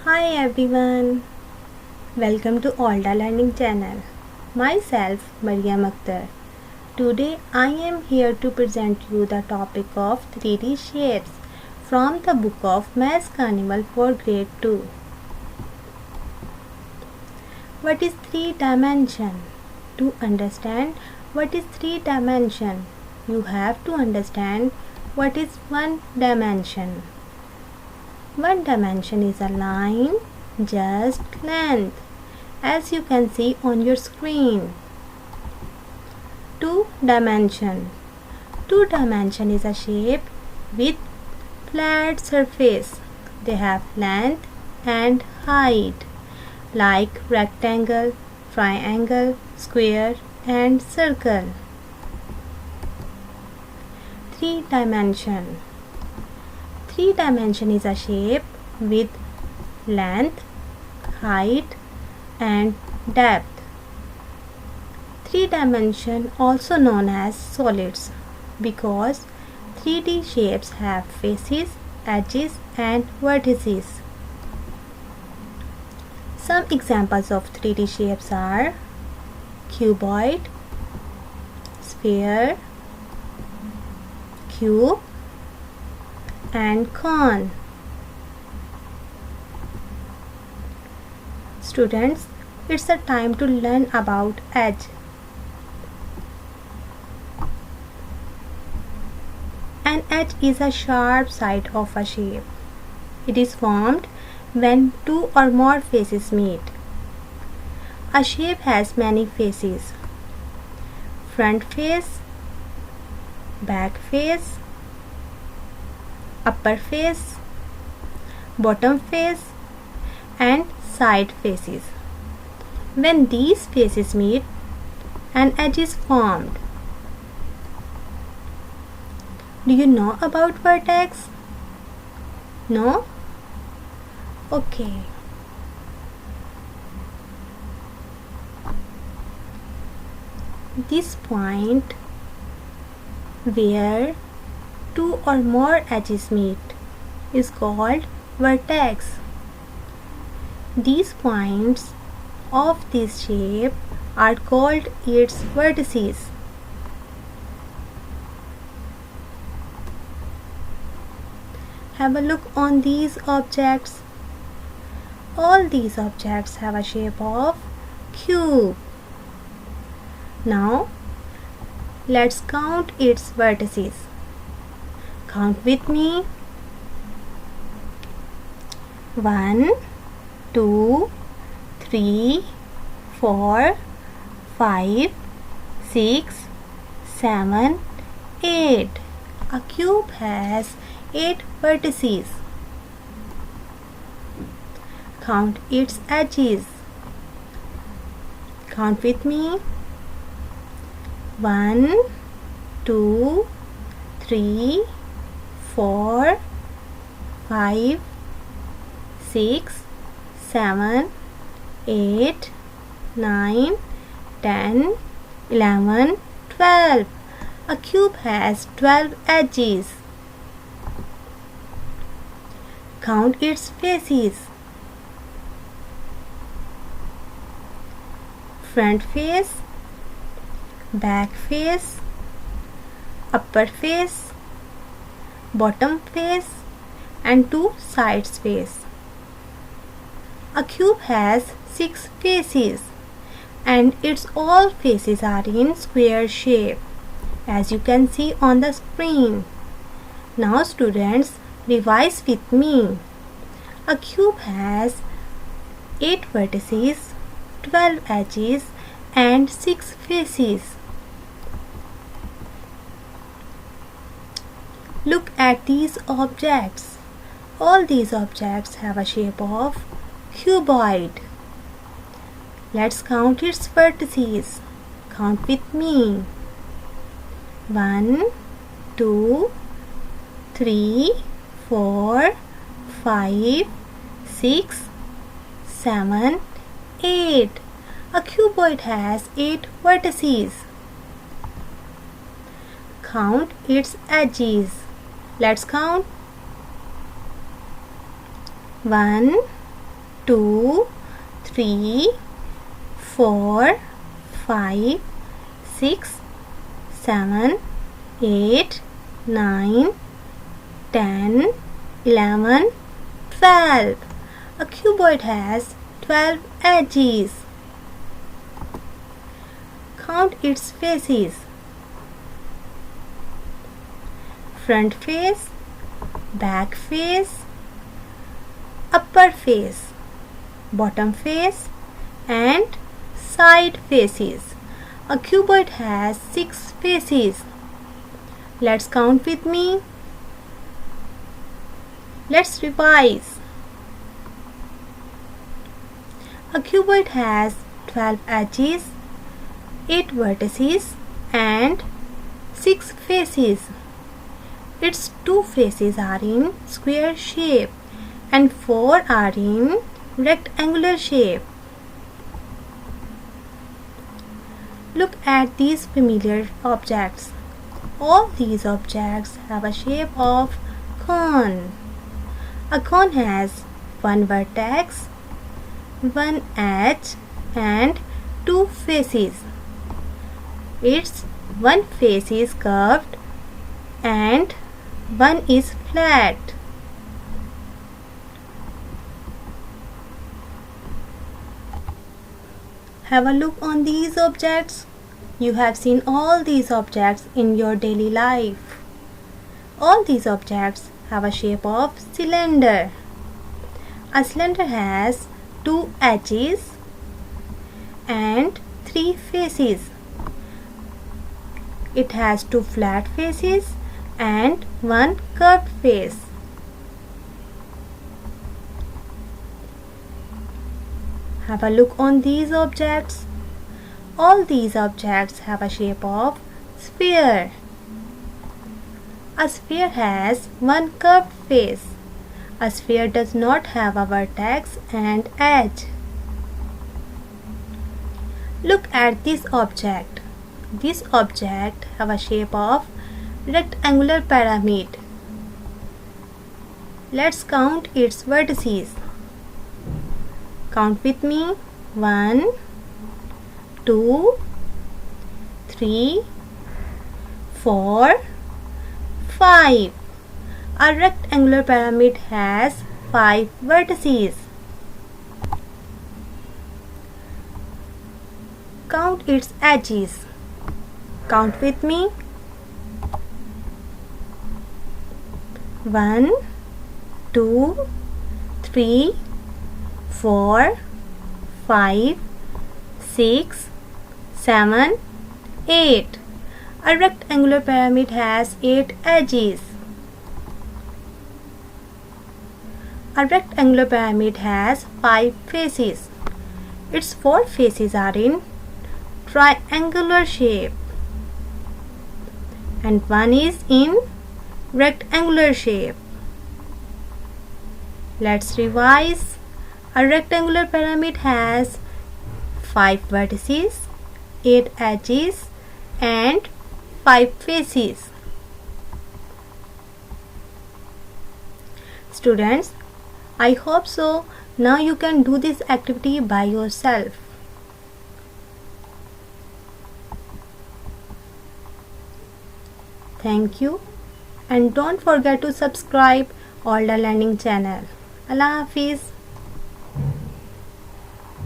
Hi everyone, welcome to Alda Learning Channel. Myself Mariam Akhtar. Today I am here to present you the topic of 3D shapes from the book of Maths Carnival for Grade 2. What is 3 dimension? To understand what is 3 dimension, you have to understand what is 1 dimension. 1 dimension is a line, just length, as you can see on your screen. 2 dimension. 2 dimension is a shape with flat surface. They have length and height, like rectangle, triangle, square and circle. 3 dimension. 3 dimension is a shape with length, height and depth. 3 dimension also known as solids because 3D shapes have faces, edges and vertices. Some examples of 3D shapes are cuboid, sphere, cube and cone. Students, it's a time to learn about edge. An edge is a sharp side of a shape. It is formed when 2 or more faces meet. A shape has many faces: front face, back face, upper face, bottom face and side faces. When these faces meet, an edge is formed. Do you know about vertex? No? Okay. This point where 2 or more edges meet is called vertex. These points of this shape are called its vertices. Have a look on these objects. All these objects have a shape of cube. Now, let's count its vertices. Count with me. 1, 2, 3, 4, 5, 6, 7, 8. A cube has 8 vertices. Count its edges. Count with me. 1, 2, 3, 4, 5, 6, 7, 8, 9, 10, 11, 12. A cube has 12 edges. Count its faces. Front face, back face, upper face, bottom face and 2 sides face. A cube has 6 faces and its all faces are in square shape, as you can see on the screen. Now students, revise with me. A cube has 8 vertices, 12 edges and 6 faces. Look at these objects. All these objects have a shape of cuboid. Let's count its vertices. Count with me. 1, 2, 3, 4, 5, 6, 7, 8. A cuboid has 8 vertices. Count its edges. Let's count. 1, 2, 3, 4, 5, 6, 7, 8, 9, 10, 11, 12. A cuboid has 12 edges. Count its faces. Front face, back face, upper face, bottom face and side faces. A cuboid has 6 faces. Let's count with me. Let's revise. A cuboid has 12 edges, 8 vertices and 6 faces. Its 2 faces are in square shape and 4 are in rectangular shape. Look at these familiar objects. All these objects have a shape of cone. A cone has one vertex, one edge and 2 faces. Its one face is curved and one is flat. Have a look on these objects. You have seen all these objects in your daily life. All these objects have a shape of cylinder. A cylinder has 2 edges and 3 faces. It has 2 flat faces and 1 curved face. Have a look on these objects. All these objects have a shape of sphere. A sphere has 1 curved face. A sphere does not have a vertex and edge. Look at this object. This object have a shape of rectangular pyramid. Let's count its vertices. Count with me. 1, 2, 3, 4, 5. A rectangular pyramid has 5 vertices. Count its edges. Count with me. 1, 2, 3, 4, 5, 6, 7, 8. A rectangular pyramid has 8 edges. A rectangular pyramid has 5 faces. Its 4 faces are in triangular shape and one is in rectangular shape. Let's revise. A rectangular pyramid has 5 vertices, 8 edges and 5 faces. Students, I hope so. Now you can do this activity by yourself. Thank you and don't forget to subscribe All the Learning channel. Allah Hafiz.